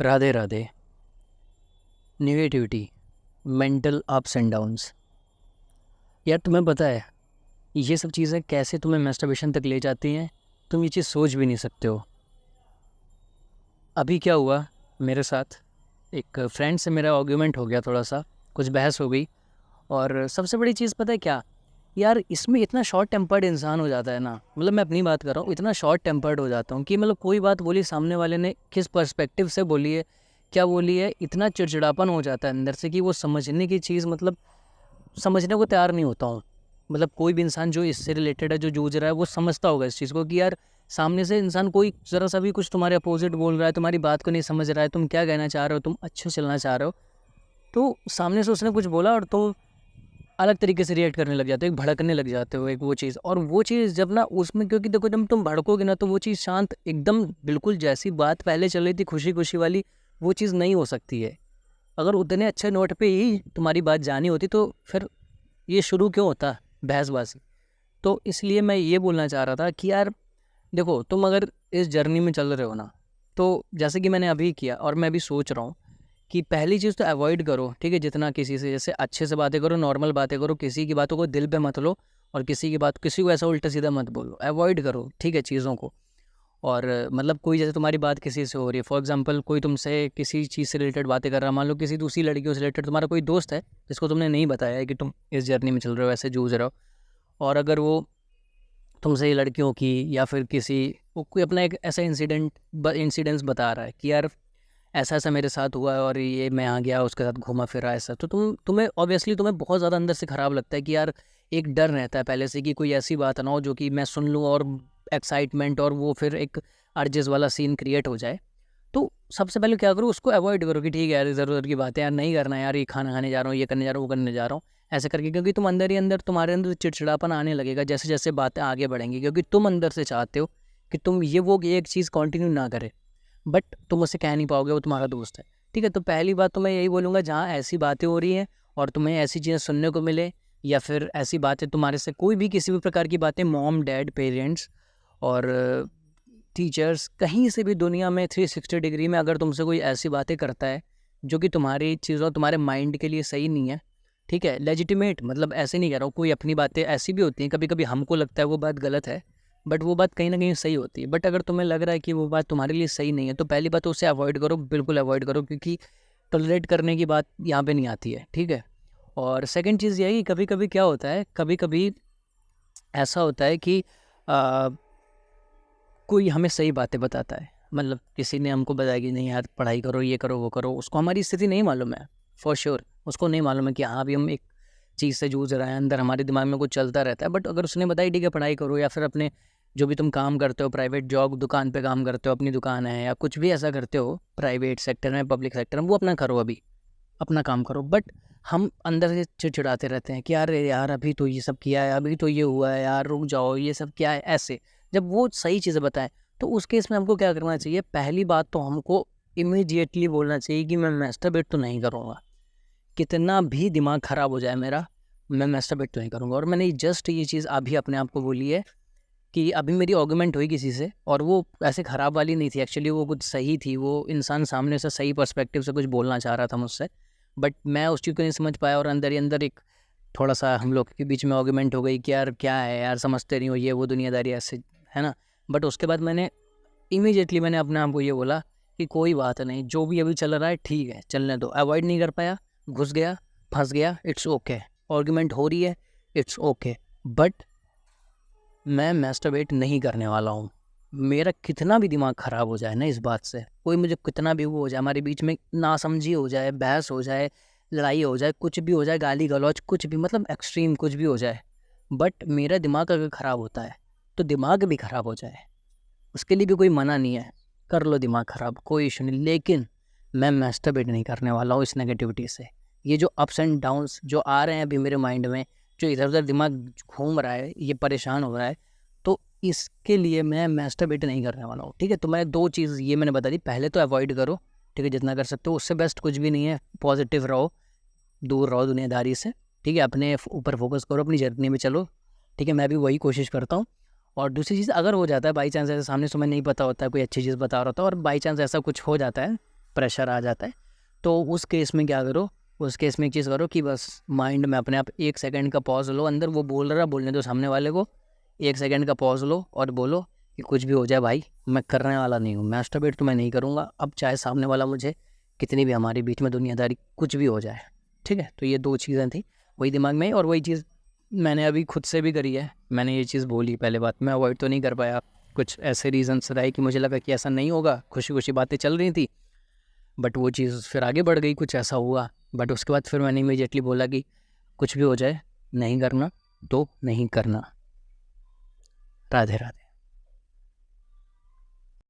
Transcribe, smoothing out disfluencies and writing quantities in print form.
Radhe Radhe. Negativity, mental ups and downs. यार तुम्हें पता है ये सब चीज़ें कैसे तुम्हें मैस्टरबेशन तक ले जाती हैं? तुम ये चीज़ सोच भी नहीं सकते हो। अभी क्या हुआ मेरे साथ, एक फ्रेंड से मेरा आर्ग्यूमेंट हो गया, थोड़ा सा कुछ बहस हो गई। और सबसे बड़ी चीज़ पता है क्या? यार इसमें इतना शॉर्ट टेम्पर्ड इंसान हो जाता है ना, मतलब मैं अपनी बात कर रहा हूँ, इतना शॉर्ट टेम्पर्ड हो जाता हूँ कि मतलब कोई बात बोली, सामने वाले ने किस पर्सपेक्टिव से बोली है, क्या बोली है, इतना चिड़चिड़ापन हो जाता है अंदर से कि वो समझने की चीज़, मतलब समझने को तैयार नहीं होता हूँ। मतलब कोई भी इंसान जो इससे रिलेटेड है, जो जूझ रहा है, वो समझता होगा इस चीज़ को कि यार सामने से इंसान कोई ज़रा सा भी कुछ तुम्हारे अपोजिट बोल रहा है, तुम्हारी बात को नहीं समझ रहा है, तुम क्या कहना चाह रहे हो, तुम अच्छे से चलना चाह रहे हो, तो सामने से उसने कुछ बोला और तुम अलग तरीके से रिएक्ट करने लग जाते हो, एक भड़कने लग जाते हो, एक वो चीज़। और वो चीज़ जब ना उसमें, क्योंकि देखो जब तुम भड़कोगे ना तो वो चीज़ शांत एकदम बिल्कुल जैसी बात पहले चल रही थी खुशी खुशी वाली, वो चीज़ नहीं हो सकती है। अगर उतने अच्छे नोट पे ही तुम्हारी बात जानी होती तो फिर ये शुरू क्यों होता बहसबाजी? तो इसलिए मैं ये बोलना चाह रहा था कि यार देखो, तुम अगर इस जर्नी में चल रहे हो ना, तो जैसे कि मैंने अभी किया और मैं अभी सोच रहा हूँ कि पहली चीज़ तो अवॉइड करो, ठीक है? जितना किसी से, जैसे अच्छे से बातें करो, नॉर्मल बातें करो, किसी की बातों को दिल पे मत लो, और किसी की बात, किसी को ऐसा उल्टा सीधा मत बोलो, अवॉइड करो, ठीक है, चीज़ों को। और मतलब कोई जैसे तुम्हारी बात किसी से हो रही है, फॉर एग्जांपल कोई तुमसे किसी चीज़ से रिलेटेड बातें कर रहा है, मान लो किसी दूसरी लड़कियों से रिलेटेड तुम्हारा कोई दोस्त है जिसको तुमने नहीं बताया है कि तुम इस जर्नी में चल रहे हो, ऐसे जूझ रहे हो, और अगर वो तुमसे लड़कियों की या फिर किसी, वो कोई अपना एक ऐसा इंसिडेंस बता रहा है कि यार ऐसा ऐसा मेरे साथ हुआ है और ये मैं आ गया उसके साथ घूमा फिरा ऐसा, तो तुम्हें ऑब्वियसली तुम्हें बहुत ज़्यादा अंदर से ख़राब लगता है कि यार एक डर रहता है पहले से कि कोई ऐसी बात ना हो जो कि मैं सुन लूँ और एक्साइटमेंट और वो फिर एक अर्जेस वाला सीन क्रिएट हो जाए। तो सबसे पहले क्या करो, उसको अवॉइड करो कि ठीक है यार, ज़रूरत की बात है यार, नहीं करना है यार, ये खाना खाने जा रहा हूँ, ये करने जा रहा हूँ, वो करने जा रहा हूँ, ऐसे करके, क्योंकि तुम अंदर ही अंदर, तुम्हारे अंदर चिड़चिड़ापन आने लगेगा जैसे जैसे बातें आगे बढ़ेंगी, क्योंकि तुम अंदर से चाहते हो कि तुम ये एक चीज़ कंटिन्यू ना करे, बट तुम उससे कह नहीं पाओगे, वो तुम्हारा दोस्त है। ठीक है, तो पहली बात तो मैं यही बोलूँगा, जहाँ ऐसी बातें हो रही हैं और तुम्हें ऐसी चीज़ें सुनने को मिले, या फिर ऐसी बातें तुम्हारे से कोई भी किसी भी प्रकार की बातें, मॉम डैड पेरेंट्स और टीचर्स, कहीं से भी दुनिया में 360 डिग्री में अगर तुमसे कोई ऐसी बातें करता है जो कि तुम्हारी चीज़ों, तुम्हारे माइंड के लिए सही नहीं है, ठीक है, लेजिटिमेट, मतलब ऐसे नहीं कह रहा हूँ, कोई अपनी बातें ऐसी भी होती हैं, कभी कभी हमको लगता है वो बात गलत है, बट वो बात कहीं ना कहीं सही होती है। बट अगर तुम्हें लग रहा है कि वो बात तुम्हारे लिए सही नहीं है, तो पहली बात तो उसे अवॉइड करो, बिल्कुल अवॉइड करो, क्योंकि टॉलरेट करने की बात यहाँ पे नहीं आती है, ठीक है? और सेकंड चीज़ ये है कि कभी कभी क्या होता है, कभी कभी ऐसा होता है कि आ, कोई हमें सही बातें बताता है, मतलब किसी ने हमको बताया कि नहीं यार पढ़ाई करो, ये करो, वो करो, उसको हमारी स्थिति नहीं मालूम है, फॉर श्योर उसको नहीं मालूम है कि हाँ अभी हम एक चीज़ से जूझ रहे हैं, अंदर हमारे दिमाग में कुछ चलता रहता है, बट अगर उसने बताई ठीक है पढ़ाई करो, या फिर अपने जो भी तुम काम करते हो, प्राइवेट जॉब, दुकान पे काम करते हो, अपनी दुकान है, या कुछ भी ऐसा करते हो प्राइवेट सेक्टर में, पब्लिक सेक्टर में, वो अपना करो, अभी अपना काम करो, बट हम अंदर से चिड़चिड़ाते रहते हैं कि यार यार अभी तो ये सब किया है, अभी तो ये हुआ है यार, रुक जाओ, ये सब क्या है, ऐसे। जब वो सही चीज़ें बताएं तो उस केस में हमको क्या करना चाहिए? पहली बात तो हमको इमीडिएटली बोलना चाहिए कि मैं मैस्टरबेट तो नहीं करूँगा, कितना भी दिमाग ख़राब हो जाए मेरा, मैं मैस्टरबेट तो नहीं करूँगा। और मैंने जस्ट ये चीज़ अभी अपने आप को बोली है कि अभी मेरी आर्गुमेंट हुई किसी से, और वो ऐसे ख़राब वाली नहीं थी एक्चुअली, वो कुछ सही थी, वो इंसान सामने से सही पर्सपेक्टिव से कुछ बोलना चाह रहा था मुझसे, बट मैं उस चीज़ को नहीं समझ पाया, और अंदर ही अंदर एक थोड़ा सा हम लोग के बीच में आर्गुमेंट हो गई कि यार क्या है यार, समझते नहीं हो, ये वो दुनियादारी ऐसे, है ना? बट उसके बाद मैंने इमीडिएटली मैंने अपने आप को ये बोला कि कोई बात नहीं, जो भी अभी चल रहा है ठीक है, चलने दो, अवॉइड नहीं कर पाया, घुस गया, फंस गया, इट्स ओके, आर्गुमेंट हो रही है, इट्स ओके, बट मैं मैस्टरबेट नहीं करने वाला हूँ। मेरा कितना भी दिमाग ख़राब हो जाए ना इस बात से, कोई मुझे कितना भी वो हो जाए, हमारे बीच में नासमझी हो जाए, बहस हो जाए, लड़ाई हो जाए, कुछ भी हो जाए, गाली गलौज, कुछ भी, मतलब एक्सट्रीम कुछ भी हो जाए, बट मेरा दिमाग अगर ख़राब होता है तो दिमाग भी ख़राब हो जाए, उसके लिए भी कोई मना नहीं है, कर लो दिमाग ख़राब, कोई इशू नहीं, लेकिन मैं मैस्टरबेट नहीं करने वाला हूँ इस नेगेटिविटी से। ये जो अप्स एंड डाउन्स जो आ रहे हैं अभी मेरे माइंड में, जो इधर उधर दिमाग घूम रहा है, ये परेशान हो रहा है, तो इसके लिए मैं मैस्टरबेट नहीं करने वाला हूँ, ठीक है? तो मैं दो चीज़ ये मैंने बता दी, पहले तो अवॉइड करो, ठीक है, जितना कर सकते हो, उससे बेस्ट कुछ भी नहीं है, पॉजिटिव रहो, दूर रहो दुनियादारी से, ठीक है, अपने ऊपर फोकस करो, अपनी जर्नी में चलो, ठीक है, मैं भी वही कोशिश करता हूँ। और दूसरी चीज़, अगर हो जाता है बाई चांस, ऐसे सामने से मैं नहीं पता होता है, कोई अच्छी चीज़ बता रहा होता है और बाई चांस ऐसा कुछ हो जाता है, प्रेशर आ जाता है। तो उस केस में क्या करो, उस केस में एक चीज़ करो कि बस माइंड में अपने आप 1 सेकंड का पॉज लो, अंदर वो बोल रहा बोलने दो सामने वाले को, 1 सेकंड का पॉज लो और बोलो कि कुछ भी हो जाए भाई, मैं करने वाला नहीं हूँ, मैस्टरबेट तो मैं नहीं करूँगा अब, चाहे सामने वाला मुझे कितनी भी हमारे बीच में दुनियादारी कुछ भी हो जाए, ठीक है। तो ये 2 चीज़ें थी वही दिमाग में, और वही चीज़ मैंने अभी खुद से भी करी है। मैंने ये चीज़ बोली, पहले बात मैं अवॉइड तो नहीं कर पाया, कुछ ऐसे रीजंस रहे कि मुझे लगा कि ऐसा नहीं होगा, खुशी खुशी बातें चल रही थी, बट वो चीज़ फिर आगे बढ़ गई, कुछ ऐसा हुआ। बट उसके बाद फिर मैंने इमीडिएटली बोला कि कुछ भी हो जाए नहीं करना तो नहीं करना। राधे राधे।